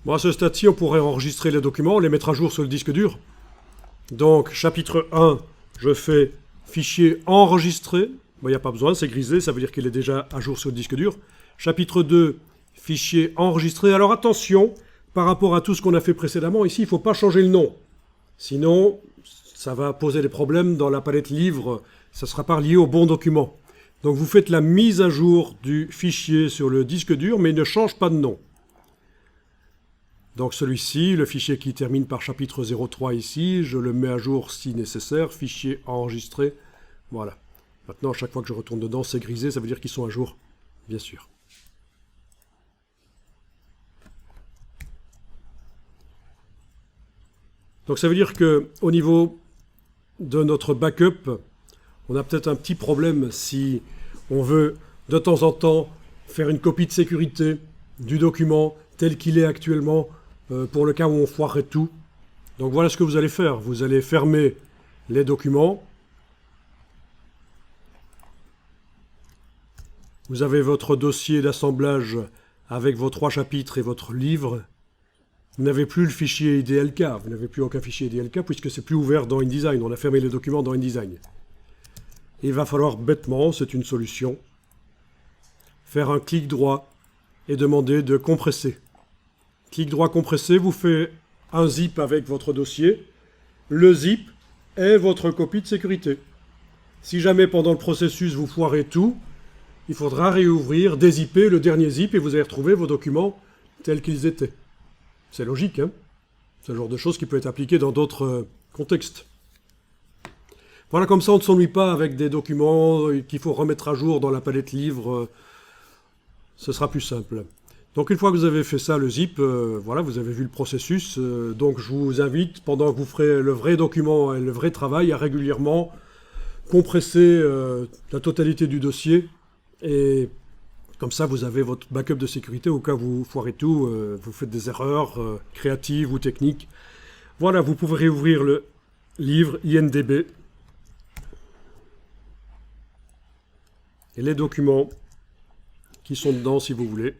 Bon, à ce stade-ci, on pourrait enregistrer les documents, les mettre à jour sur le disque dur. Donc, chapitre 1, je fais fichier enregistré. Bon, il n'y a pas besoin, c'est grisé, ça veut dire qu'il est déjà à jour sur le disque dur. Chapitre 2, fichier enregistré. Alors attention, par rapport à tout ce qu'on a fait précédemment, ici, il ne faut pas changer le nom. Sinon, ça va poser des problèmes dans la palette livre, ça ne sera pas lié au bon document. Donc vous faites la mise à jour du fichier sur le disque dur, mais il ne change pas de nom. Donc celui-ci, le fichier qui termine par chapitre 03 ici, je le mets à jour si nécessaire, fichier enregistré, voilà. Maintenant, à chaque fois que je retourne dedans, c'est grisé, ça veut dire qu'ils sont à jour, bien sûr. Donc ça veut dire qu'au niveau de notre backup, on a peut-être un petit problème si on veut de temps en temps faire une copie de sécurité du document tel qu'il est actuellement pour le cas où on foirerait tout. Donc voilà ce que vous allez faire. Vous allez fermer les documents. Vous avez votre dossier d'assemblage avec vos 3 chapitres et votre livre. Vous n'avez plus le fichier IDLK, vous n'avez plus aucun fichier IDLK puisque c'est plus ouvert dans InDesign. On a fermé les documents dans InDesign. Il va falloir bêtement, c'est une solution, faire un clic droit et demander de compresser. Clic droit compresser vous fait un zip avec votre dossier. Le zip est votre copie de sécurité. Si jamais pendant le processus vous foirez tout, il faudra réouvrir, dézipper le dernier zip et vous allez retrouver vos documents tels qu'ils étaient. C'est logique, hein? C'est le genre de choses qui peut être appliqué dans d'autres contextes. Voilà, comme ça on ne s'ennuie pas avec des documents qu'il faut remettre à jour dans la palette livre. Ce sera plus simple. Donc une fois que vous avez fait ça, le zip, voilà, vous avez vu le processus. Donc je vous invite, pendant que vous ferez le vrai document et le vrai travail, à régulièrement compresser la totalité du dossier. Et comme ça, vous avez votre backup de sécurité au cas où vous foirez tout, vous faites des erreurs créatives ou techniques. Voilà, vous pouvez réouvrir le livre INDB. Et les documents qui sont dedans si vous voulez.